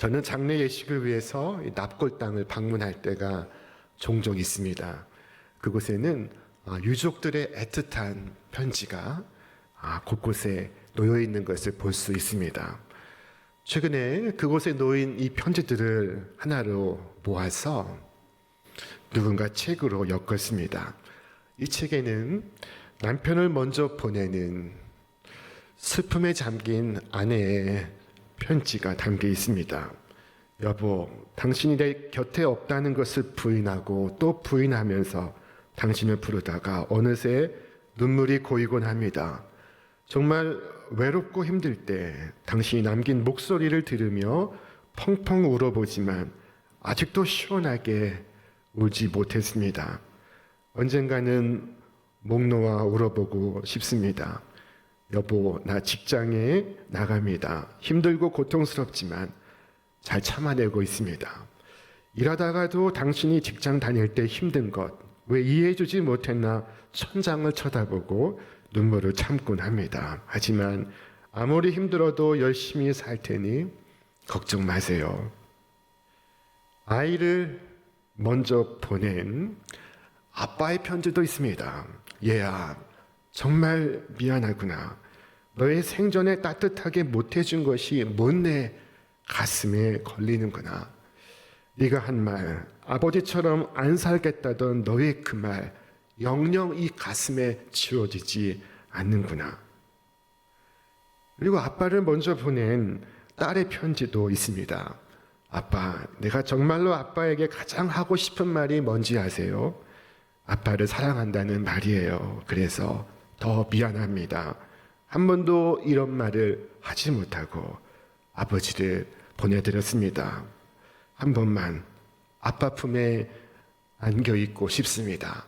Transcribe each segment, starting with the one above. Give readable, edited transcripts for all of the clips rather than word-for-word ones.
저는 장례 예식을 위해서 이 납골 땅을 방문할 때가 종종 있습니다. 그곳에는 유족들의 애틋한 편지가 곳곳에 놓여 있는 것을 볼 수 있습니다. 최근에 그곳에 놓인 이 편지들을 하나로 모아서 누군가 책으로 엮었습니다. 이 책에는 남편을 먼저 보내는 슬픔에 잠긴 아내의 편지가 담겨 있습니다. 여보, 당신이 내 곁에 없다는 것을 부인하고 또 부인하면서 당신을 부르다가 어느새 눈물이 고이곤 합니다. 정말 외롭고 힘들 때 당신이 남긴 목소리를 들으며 펑펑 울어보지만 아직도 시원하게 울지 못했습니다. 언젠가는 목 놓아 울어보고 싶습니다. 여보, 나 직장에 나갑니다. 힘들고 고통스럽지만 잘 참아내고 있습니다. 일하다가도 당신이 직장 다닐 때 힘든 것 왜 이해해주지 못했나 천장을 쳐다보고 눈물을 참곤 합니다. 하지만 아무리 힘들어도 열심히 살 테니 걱정 마세요. 아이를 먼저 보낸 아빠의 편지도 있습니다. 얘야, 정말 미안하구나. 너의 생전에 따뜻하게 못해준 것이 못내 가슴에 걸리는구나. 네가 한 말, 아버지처럼 안 살겠다던 너의 그 말, 영영 이 가슴에 지워지지 않는구나. 그리고 아빠를 먼저 보낸 딸의 편지도 있습니다. 아빠, 내가 정말로 아빠에게 가장 하고 싶은 말이 뭔지 아세요? 아빠를 사랑한다는 말이에요. 그래서 더 미안합니다. 한 번도 이런 말을 하지 못하고 아버지를 보내드렸습니다. 한 번만 아빠 품에 안겨 있고 싶습니다.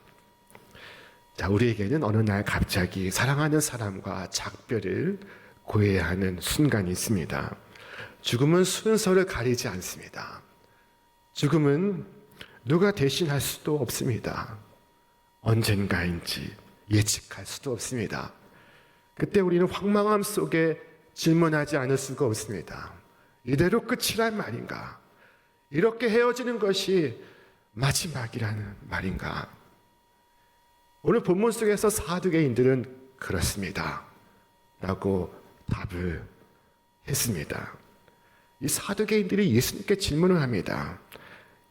자, 우리에게는 어느 날 갑자기 사랑하는 사람과 작별을 고해야 하는 순간이 있습니다. 죽음은 순서를 가리지 않습니다. 죽음은 누가 대신할 수도 없습니다. 언젠가인지 예측할 수도 없습니다. 그때 우리는 황망함 속에 질문하지 않을 수가 없습니다. 이대로 끝이란 말인가? 이렇게 헤어지는 것이 마지막이라는 말인가? 오늘 본문 속에서 사두개인들은 그렇습니다 라고 답을 했습니다. 이 사두개인들이 예수님께 질문을 합니다.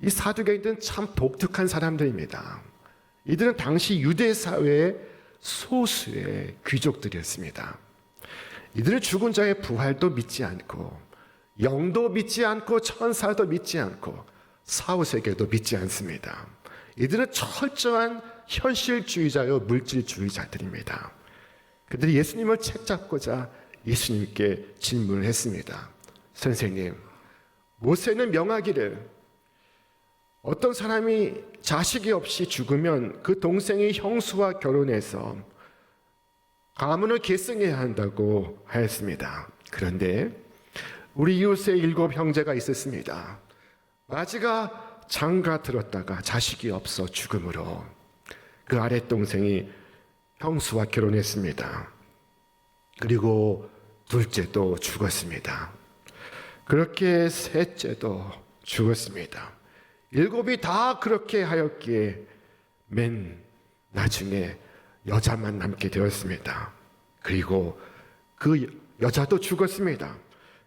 이 사두개인들은 참 독특한 사람들입니다. 이들은 당시 유대 사회의 소수의 귀족들이었습니다. 이들은 죽은 자의 부활도 믿지 않고 영도 믿지 않고 천사도 믿지 않고 사후세계도 믿지 않습니다. 이들은 철저한 현실주의자요 물질주의자들입니다. 그들이 예수님을 책잡고자 예수님께 질문을 했습니다. 선생님, 모세는 명하기를 어떤 사람이 자식이 없이 죽으면 그 동생의 형수와 결혼해서 가문을 계승해야 한다고 하였습니다. 그런데 우리 이웃에 7 형제가 있었습니다. 마지가 장가 들었다가 자식이 없어 죽음으로 그 아랫동생이 형수와 결혼했습니다. 그리고 둘째도 죽었습니다. 그렇게 셋째도 죽었습니다. 7이 다 그렇게 하였기에 맨 나중에 여자만 남게 되었습니다. 그리고 그 여자도 죽었습니다.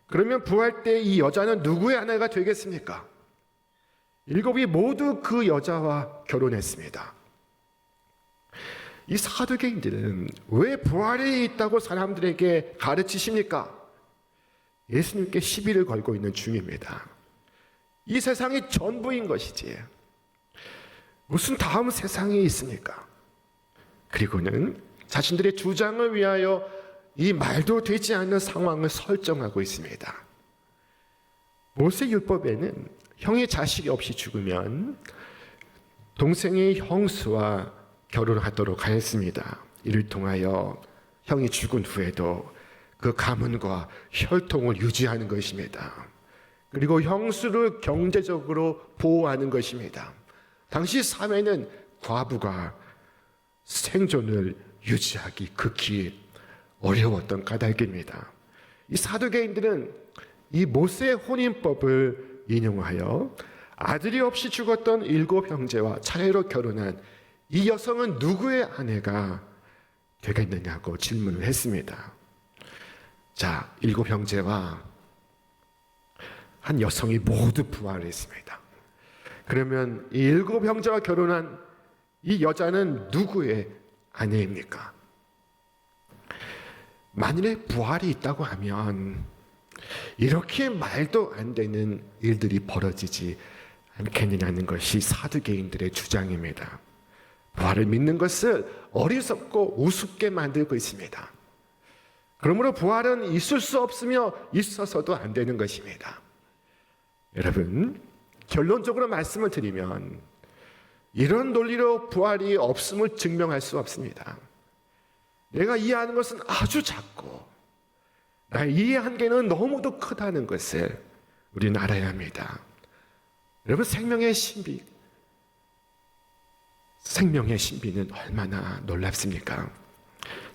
그러면 부활 때 이 여자는 누구의 아내가 되겠습니까? 7이 모두 그 여자와 결혼했습니다. 이 사두개인들은 왜 부활이 있다고 사람들에게 가르치십니까? 예수님께 시비를 걸고 있는 중입니다. 이 세상이 전부인 것이지 무슨 다음 세상이 있습니까? 그리고는 자신들의 주장을 위하여 이 말도 되지 않는 상황을 설정하고 있습니다. 모세율법에는 형이 자식이 없이 죽으면 동생의 형수와 결혼하도록 하였습니다. 이를 통하여 형이 죽은 후에도 그 가문과 혈통을 유지하는 것입니다. 그리고 형수를 경제적으로 보호하는 것입니다. 당시 사회는 과부가 생존을 유지하기 극히 어려웠던 까닭입니다. 이 사두개인들은 이 모세의 혼인법을 인용하여 아들이 없이 죽었던 7 형제와 차례로 결혼한 이 여성은 누구의 아내가 되겠느냐고 질문을 했습니다. 자, 7 형제와 한 여성이 모두 부활했습니다. 그러면 이 7 형제와 결혼한 이 여자는 누구의 아내입니까? 만일에 부활이 있다고 하면 이렇게 말도 안 되는 일들이 벌어지지 않겠느냐는 것이 사두개인들의 주장입니다. 부활을 믿는 것을 어리석고 우습게 만들고 있습니다. 그러므로 부활은 있을 수 없으며 있어서도 안 되는 것입니다. 여러분, 결론적으로 말씀을 드리면 이런 논리로 부활이 없음을 증명할 수 없습니다. 내가 이해하는 것은 아주 작고 나의 이해 한계는 너무도 크다는 것을 우리는 알아야 합니다. 여러분, 생명의 신비는 얼마나 놀랍습니까?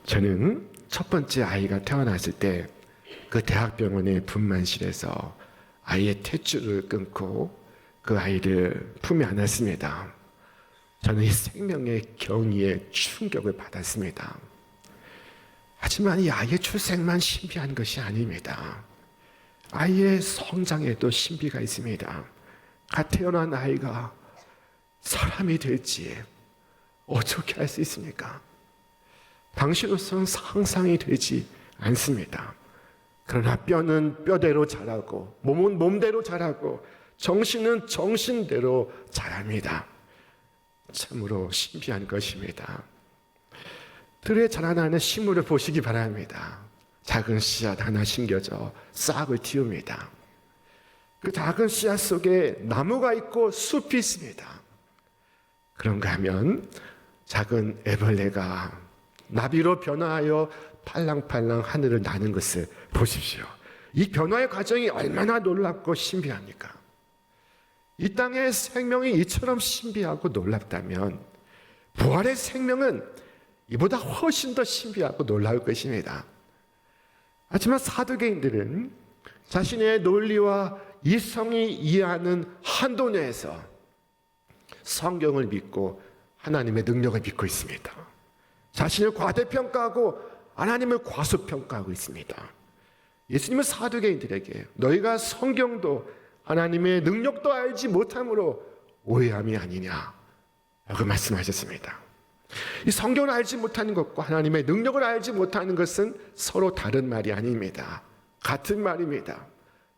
저는 첫 번째 아이가 태어났을 때 그 대학병원의 분만실에서 아이의 탯줄을 끊고 그 아이를 품에 안았습니다. 저는 이 생명의 경이에 충격을 받았습니다. 하지만 이 아이의 출생만 신비한 것이 아닙니다. 아이의 성장에도 신비가 있습니다. 갓 태어난 아이가 사람이 될지 어떻게 알 수 있습니까? 당시로서는 상상이 되지 않습니다. 그러나 뼈는 뼈대로 자라고 몸은 몸대로 자라고 정신은 정신대로 자랍니다. 참으로 신비한 것입니다. 들에 자라나는 식물을 보시기 바랍니다. 작은 씨앗 하나 심겨져 싹을 틔웁니다. 그 작은 씨앗 속에 나무가 있고 숲이 있습니다. 그런가 하면 작은 애벌레가 나비로 변화하여 팔랑팔랑 하늘을 나는 것을 보십시오. 이 변화의 과정이 얼마나 놀랍고 신비합니까? 이 땅의 생명이 이처럼 신비하고 놀랍다면 부활의 생명은 이보다 훨씬 더 신비하고 놀라울 것입니다. 하지만 사두개인들은 자신의 논리와 이성이 이해하는 한도 내에서 성경을 믿고 하나님의 능력을 믿고 있습니다. 자신을 과대평가하고 하나님을 과소평가하고 있습니다. 예수님은 사두개인들에게 너희가 성경도 하나님의 능력도 알지 못함으로 오해함이 아니냐 라고 말씀하셨습니다. 이 성경을 알지 못하는 것과 하나님의 능력을 알지 못하는 것은 서로 다른 말이 아닙니다. 같은 말입니다.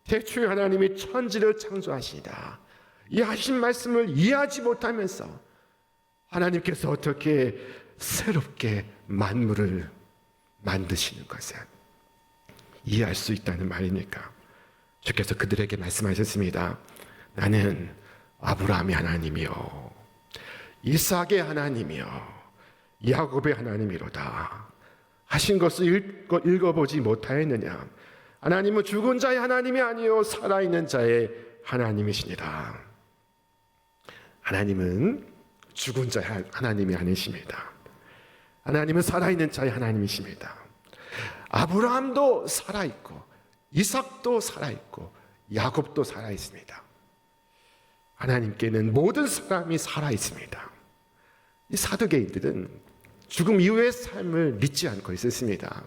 태초에 하나님이 천지를 창조하시다. 이 하신 말씀을 이해하지 못하면서 하나님께서 어떻게 새롭게 만물을 만드시는 것을 이해할 수 있다는 말입니까? 주께서 그들에게 말씀하셨습니다. 나는 아브라함의 하나님이요 이삭의 하나님이요 야곱의 하나님이로다 하신 것을 읽어보지 못하였느냐? 하나님은 죽은 자의 하나님이 아니요 살아있는 자의 하나님이시니라. 하나님은 죽은 자의 하나님이 아니십니다. 하나님은 살아있는 자의 하나님이십니다. 아브라함도 살아있고 이삭도 살아있고 야곱도 살아있습니다. 하나님께는 모든 사람이 살아있습니다. 이 사두개인들은 죽음 이후의 삶을 믿지 않고 있었습니다.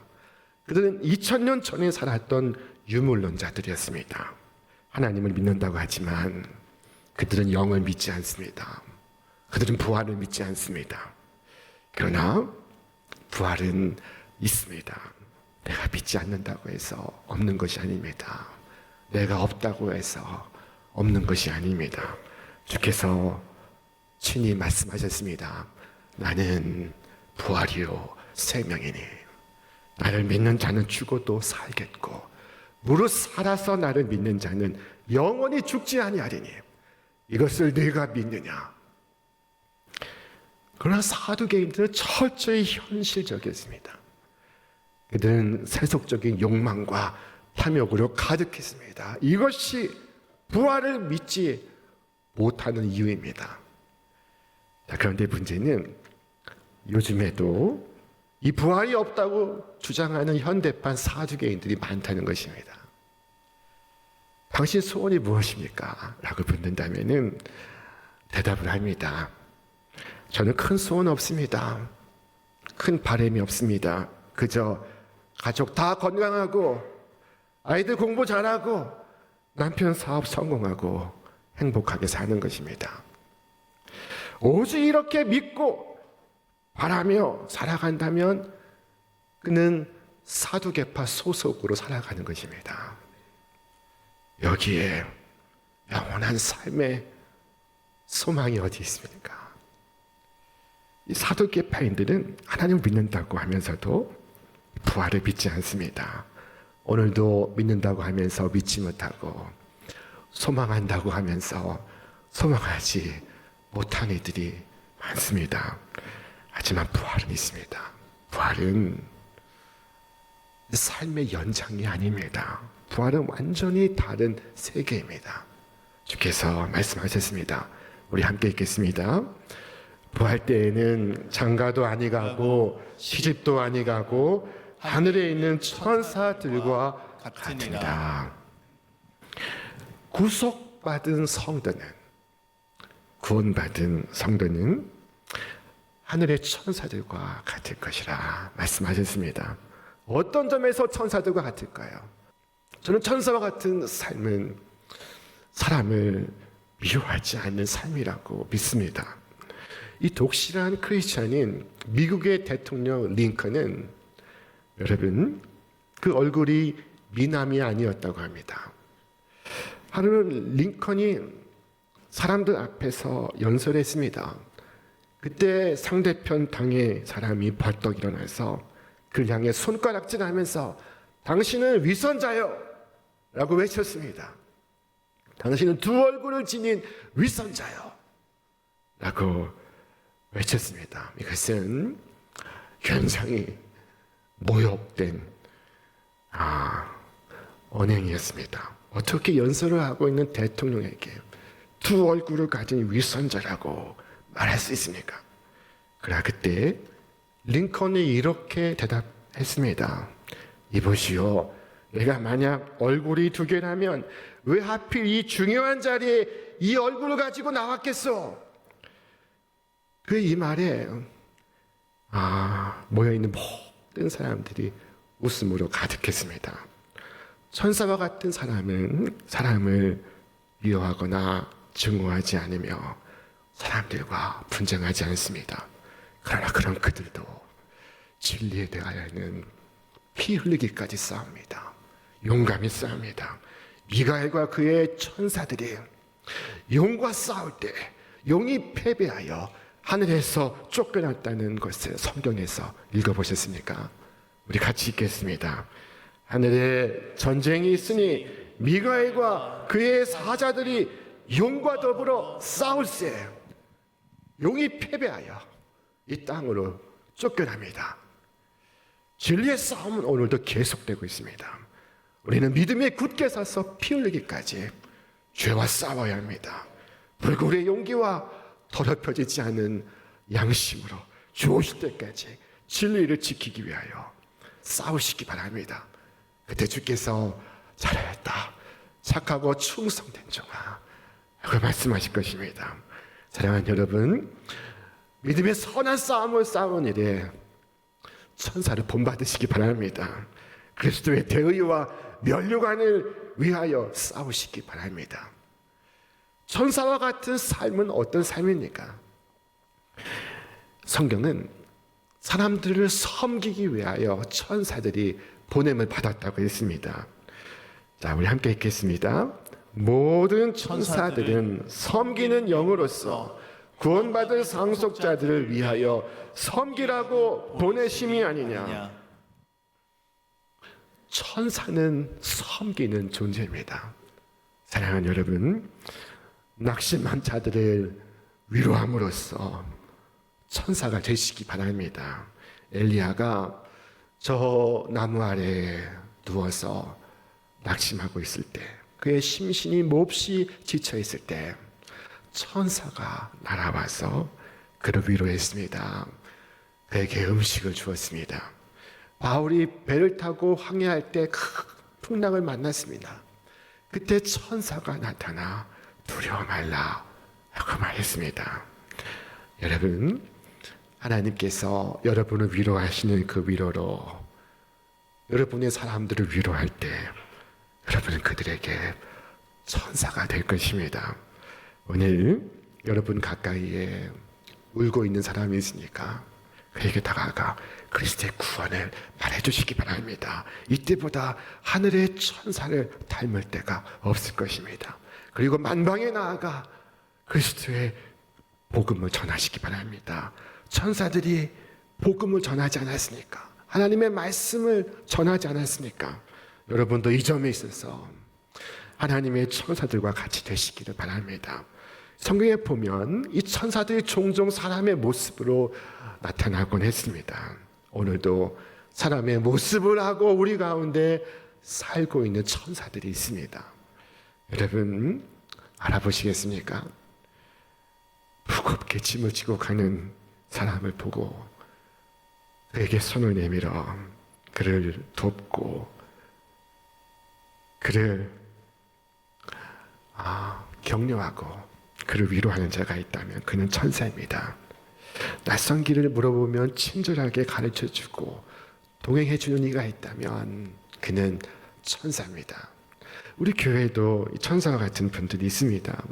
그들은 2000년 전에 살았던 유물론자들이었습니다. 하나님을 믿는다고 하지만 그들은 영을 믿지 않습니다. 그들은 부활을 믿지 않습니다. 그러나 부활은 있습니다. 내가 믿지 않는다고 해서 없는 것이 아닙니다. 내가 없다고 해서 없는 것이 아닙니다. 주께서 친히 말씀하셨습니다. 나는 부활이요 생명이니 나를 믿는 자는 죽어도 살겠고 무릇 살아서 나를 믿는 자는 영원히 죽지 아니하리니 이것을 네가 믿느냐? 그러나 사두개인들은 철저히 현실적이었습니다. 그들은 세속적인 욕망과 탐욕으로 가득했습니다. 이것이 부활을 믿지 못하는 이유입니다. 그런데 문제는 요즘에도 이 부활이 없다고 주장하는 현대판 사두개인들이 많다는 것입니다. 당신 소원이 무엇입니까? 라고 묻는다면은 대답을 합니다. 저는 큰 소원 없습니다. 큰 바람이 없습니다. 그저 가족 다 건강하고 아이들 공부 잘하고 남편 사업 성공하고 행복하게 사는 것입니다. 오직 이렇게 믿고 바라며 살아간다면 그는 사두개파 소속으로 살아가는 것입니다. 여기에 영원한 삶의 소망이 어디 있습니까? 이 사두개파인들은 하나님을 믿는다고 하면서도 부활을 믿지 않습니다. 오늘도 믿는다고 하면서 믿지 못하고 소망한다고 하면서 소망하지 못한 이들이 많습니다. 하지만 부활은 있습니다. 부활은 삶의 연장이 아닙니다. 부활은 완전히 다른 세계입니다. 주께서 말씀하셨습니다. 우리 함께 읽겠습니다. 부활 때에는 장가도 아니 가고 시집도 아니 가고 하늘에 있는 천사들과 같으리라. 구속받은 성도는, 구원받은 성도는 하늘의 천사들과 같을 것이라 말씀하셨습니다. 어떤 점에서 천사들과 같을까요? 저는 천사와 같은 삶은 사람을 미워하지 않는 삶이라고 믿습니다. 이 독실한 크리스찬인 미국의 대통령 링컨은 여러분 그 얼굴이 미남이 아니었다고 합니다. 하루 링컨이 사람들 앞에서 연설했습니다. 그때 상대편 당의 사람이 벌떡 일어나서 그를 향해 손가락질하면서 당신은 위선자요 라고 외쳤습니다. 당신은 두 얼굴을 지닌 위선자요 라고 외쳤습니다. 이것은 굉장히 모욕된 언행이었습니다. 어떻게 연설을 하고 있는 대통령에게 두 얼굴을 가진 위선자라고 말할 수 있습니까? 그러나 그때 링컨이 이렇게 대답했습니다. 이보시오, 내가 만약 얼굴이 두 개라면 왜 하필 이 중요한 자리에 이 얼굴을 가지고 나왔겠소? 그 이 말에 모여있는 모든 사람들이 웃음으로 가득했습니다. 천사와 같은 사람은 사람을 미워하거나 증오하지 않으며 사람들과 분쟁하지 않습니다. 그러나 그런 그들도 진리에 대하여는 피 흘리기까지 싸웁니다. 용감히 싸웁니다. 미가엘과 그의 천사들이 용과 싸울 때 용이 패배하여 하늘에서 쫓겨났다는 것을 성경에서 읽어보셨습니까? 우리 같이 읽겠습니다. 하늘에 전쟁이 있으니 미가엘과 그의 사자들이 용과 더불어 싸울세. 용이 패배하여 이 땅으로 쫓겨납니다. 진리의 싸움은 오늘도 계속되고 있습니다. 우리는 믿음에 굳게 서서 피 흘리기까지 죄와 싸워야 합니다. 불굴의 용기와 더럽혀지지 않은 양심으로 주 오실 때까지 진리를 지키기 위하여 싸우시기 바랍니다. 그때 주께서 잘했다, 착하고 충성된 종아 라고 말씀하실 것입니다. 사랑하는 여러분, 믿음의 선한 싸움을 싸운 일에 천사를 본받으시기 바랍니다. 그리스도의 대의와 면류관을 위하여 싸우시기 바랍니다. 천사와 같은 삶은 어떤 삶입니까? 성경은 사람들을 섬기기 위하여 천사들이 보냄을 받았다고 했습니다. 자, 우리 함께 읽겠습니다. 모든 천사들은 섬기는 영으로서 구원받을 상속자들을 위하여 섬기라고 보내심이 아니냐. 천사는 섬기는 존재입니다. 사랑하는 여러분, 낙심한 자들을 위로함으로써 천사가 되시기 바랍니다. 엘리야가 저 나무 아래에 누워서 낙심하고 있을 때, 그의 심신이 몹시 지쳐 있을 때 천사가 날아와서 그를 위로했습니다. 그에게 음식을 주었습니다. 바울이 배를 타고 항해할 때 큰 풍랑을 만났습니다. 그때 천사가 나타나 두려워 말라 하고 말했습니다. 여러분, 하나님께서 여러분을 위로하시는 그 위로로 여러분의 사람들을 위로할 때 여러분은 그들에게 천사가 될 것입니다. 오늘 여러분 가까이에 울고 있는 사람이 있으니까 그에게 다가가 그리스도의 구원을 말해주시기 바랍니다. 이때보다 하늘의 천사를 닮을 때가 없을 것입니다. 그리고 만방에 나아가 그리스도의 복음을 전하시기 바랍니다. 천사들이 복음을 전하지 않았습니까? 하나님의 말씀을 전하지 않았습니까? 여러분도 이 점에 있어서 하나님의 천사들과 같이 되시기를 바랍니다. 성경에 보면 이 천사들이 종종 사람의 모습으로 나타나곤 했습니다. 오늘도 사람의 모습을 하고 우리 가운데 살고 있는 천사들이 있습니다. 여러분 알아보시겠습니까? 무겁게 짐을 지고 가는 사람을 보고 그에게 손을 내밀어 그를 돕고 그를 격려하고 그를 위로하는 자가 있다면 그는 천사입니다. 낯선 길을 물어보면 친절하게 가르쳐주고 동행해주는 이가 있다면 그는 천사입니다. 우리 교회에도 천사와 같은 분들이 있습니다.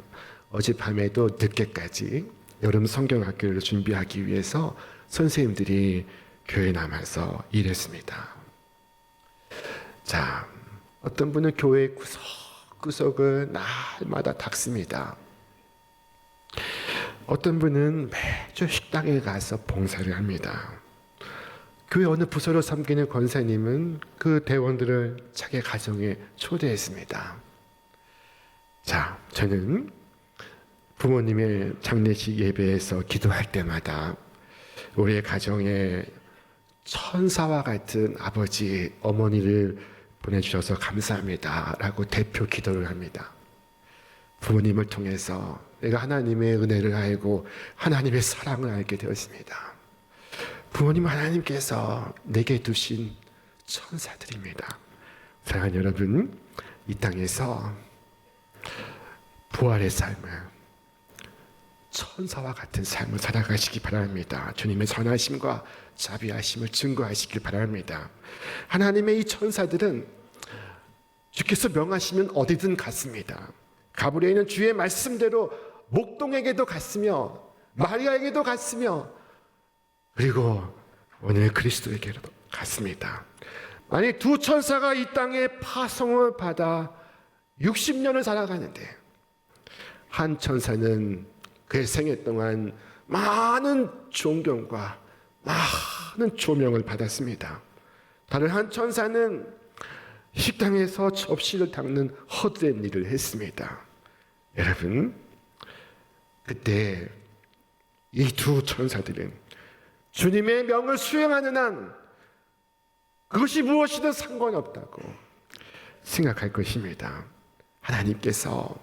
어젯밤에도 늦게까지 여름 성경학교를 준비하기 위해서 선생님들이 교회에 남아서 일했습니다. 자, 어떤 분은 교회 구석구석을 날마다 닦습니다. 어떤 분은 매주 식당에 가서 봉사를 합니다. 교회 어느 부서로 섬기는 권사님은 그 대원들을 자기 가정에 초대했습니다. 자, 저는 부모님의 장례식 예배에서 기도할 때마다 우리의 가정에 천사와 같은 아버지, 어머니를 보내주셔서 감사합니다 라고 대표 기도를 합니다. 부모님을 통해서 내가 하나님의 은혜를 알고 하나님의 사랑을 알게 되었습니다. 부모님은 하나님께서 내게 두신 천사들입니다. 사랑하는 여러분, 이 땅에서 부활의 삶을 천사와 같은 삶을 살아가시기 바랍니다. 주님의 선하심과 자비하심을 증거하시길 바랍니다. 하나님의 이 천사들은 주께서 명하시면 어디든 갔습니다. 가브리엘은 있는 주의 말씀대로 목동에게도 갔으며 마리아에게도 갔으며 그리고 오늘 그리스도에게도 갔습니다. 만약 두 천사가 이 땅에 파송을 받아 60년을 살아가는데 한 천사는 그의 생애 동안 많은 존경과 많은 조명을 받았습니다. 다른 한 천사는 식당에서 접시를 닦는 헛된 일을 했습니다. 여러분, 그때 이 두 천사들은 주님의 명을 수행하는 한 그것이 무엇이든 상관없다고 생각할 것입니다. 하나님께서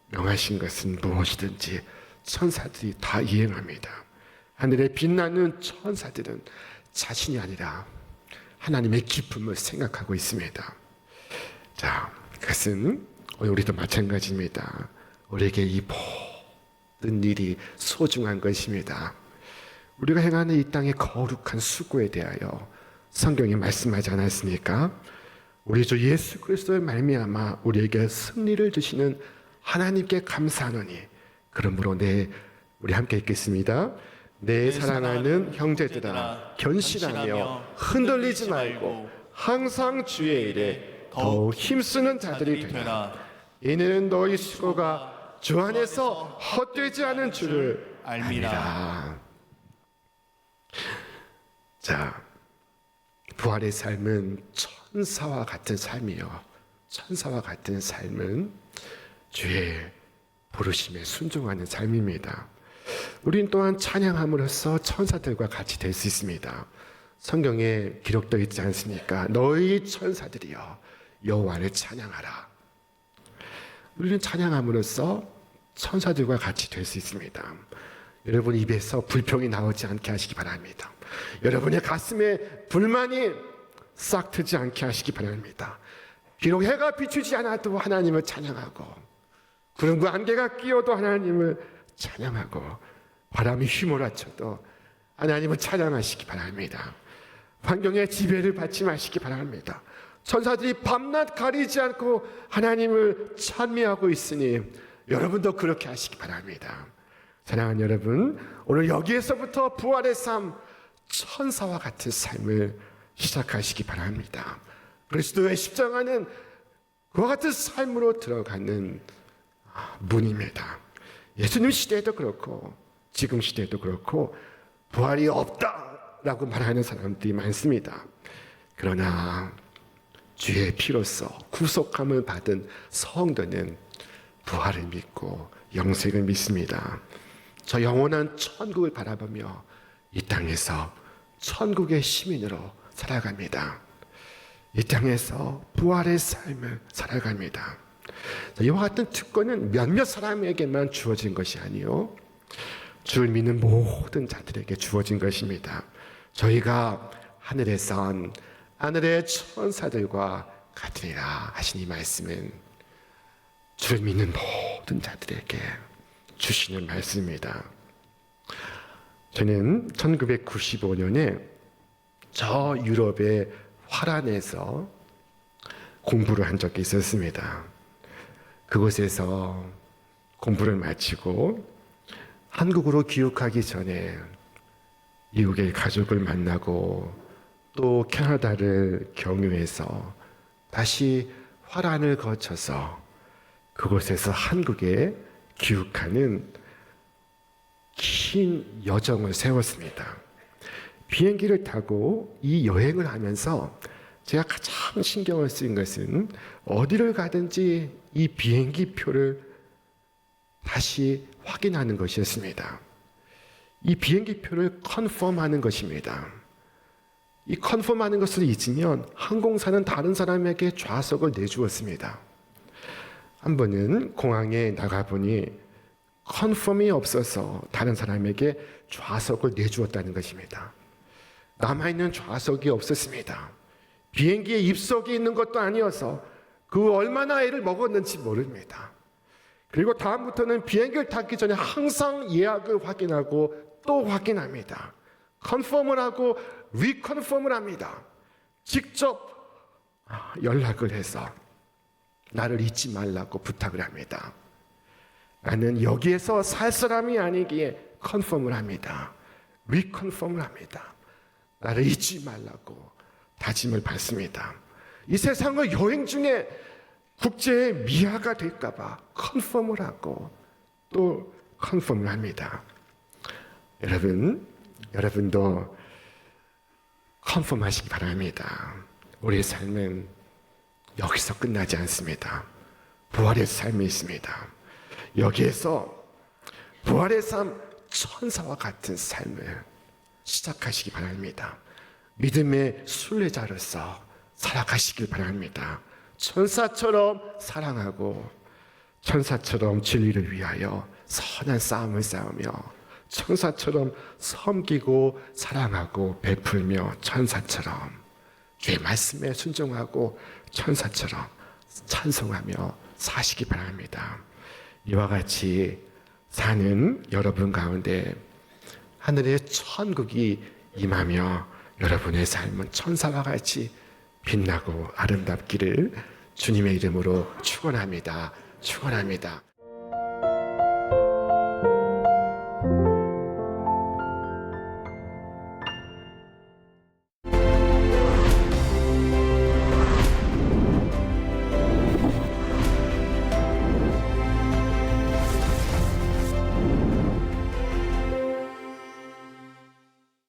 명하신 것은 무엇이든지 천사들이 다 이행합니다. 하늘에 빛나는 천사들은 자신이 아니라 하나님의 기쁨을 생각하고 있습니다. 자, 그것은 우리도 마찬가지입니다. 우리에게 이 모든 일이 소중한 것입니다. 우리가 행하는 이 땅의 거룩한 수고에 대하여 성경이 말씀하지 않았습니까? 우리 주 예수 그리스도의 말미암아 우리에게 승리를 주시는 하나님께 감사하노니 그러므로 우리 함께 읽겠습니다. 내 사랑하는 형제들아 견실하며 흔들리지 말고 항상 주의 일에 더욱 힘쓰는 자들이 되라. 이는 너희 수고가 주 안에서 헛되지 않은 줄을 알미라. 자, 부활의 삶은 천사와 같은 삶이요. 천사와 같은 삶은 주의 부르심에 순종하는 삶입니다. 우린 또한 찬양함으로써 천사들과 같이 될 수 있습니다. 성경에 기록되어 있지 않습니까? 너희 천사들이여 여호와를 찬양하라. 우리는 찬양함으로써 천사들과 같이 될 수 있습니다. 여러분 입에서 불평이 나오지 않게 하시기 바랍니다. 여러분의 가슴에 불만이 싹트지 않게 하시기 바랍니다. 비록 해가 비추지 않아도 하나님을 찬양하고 구름과 안개가 끼어도 하나님을 찬양하고 바람이 휘몰아쳐도 하나님을 찬양하시기 바랍니다. 환경의 지배를 받지 마시기 바랍니다. 천사들이 밤낮 가리지 않고 하나님을 찬미하고 있으니 여러분도 그렇게 하시기 바랍니다. 사랑하는 여러분, 오늘 여기에서부터 부활의 삶, 천사와 같은 삶을 시작하시기 바랍니다. 그리스도의 십자가는 그와 같은 삶으로 들어가는 문입니다. 예수님 시대에도 그렇고 지금 시대에도 그렇고 부활이 없다라고 말하는 사람들이 많습니다. 그러나 주의 피로써 구속함을 받은 성도는 부활을 믿고 영생을 믿습니다. 저 영원한 천국을 바라보며 이 땅에서 천국의 시민으로 살아갑니다. 이 땅에서 부활의 삶을 살아갑니다. 이와 같은 특권은 몇몇 사람에게만 주어진 것이 아니요, 주를 믿는 모든 자들에게 주어진 것입니다. 저희가 하늘에선 하늘의 천사들과 같으리라 하신 이 말씀은 주를 믿는 모든 자들에게 주시는 말씀입니다. 저는 1995년에 저 유럽의 화란에서 공부를 한 적이 있었습니다. 그곳에서 공부를 마치고 한국으로 귀국하기 전에 미국의 가족을 만나고 또 캐나다를 경유해서 다시 화란을 거쳐서 그곳에서 한국에 귀국하는 긴 여정을 세웠습니다. 비행기를 타고 이 여행을 하면서 제가 가장 신경을 쓴 것은 어디를 가든지 이 비행기 표를 다시 확인하는 것이었습니다. 이 비행기 표를 컨펌하는 것입니다. 이 컨펌하는 것을 잊으면 항공사는 다른 사람에게 좌석을 내주었습니다. 한 번은 공항에 나가보니 컨펌이 없어서 다른 사람에게 좌석을 내주었다는 것입니다. 남아있는 좌석이 없었습니다. 비행기에 입석이 있는 것도 아니어서 그 얼마나 애를 먹었는지 모릅니다. 그리고 다음부터는 비행기를 타기 전에 항상 예약을 확인하고 또 확인합니다. 컨펌을 하고 리컨펌을 합니다. 직접 연락을 해서 나를 잊지 말라고 부탁을 합니다. 나는 여기에서 살 사람이 아니기에 컨펌을 합니다. 리컨펌을 합니다. 나를 잊지 말라고 다짐을 받습니다. 이 세상을 여행 중에 국제의 미아가 될까봐 컨펌을 하고 또 컨펌을 합니다. 여러분도 컨펌하시기 바랍니다. 우리의 삶은 여기서 끝나지 않습니다. 부활의 삶이 있습니다. 여기에서 부활의 삶, 천사와 같은 삶을 시작하시기 바랍니다. 믿음의 순례자로서 살아가시길 바랍니다. 천사처럼 사랑하고 천사처럼 진리를 위하여 선한 싸움을 싸우며 천사처럼 섬기고 사랑하고 베풀며 천사처럼 주의 말씀에 순종하고 천사처럼 찬송하며 사시기 바랍니다. 이와 같이 사는 여러분 가운데 하늘의 천국이 임하며 여러분의 삶은 천사와 같이 빛나고 아름답기를 주님의 이름으로 축원합니다. 축원합니다.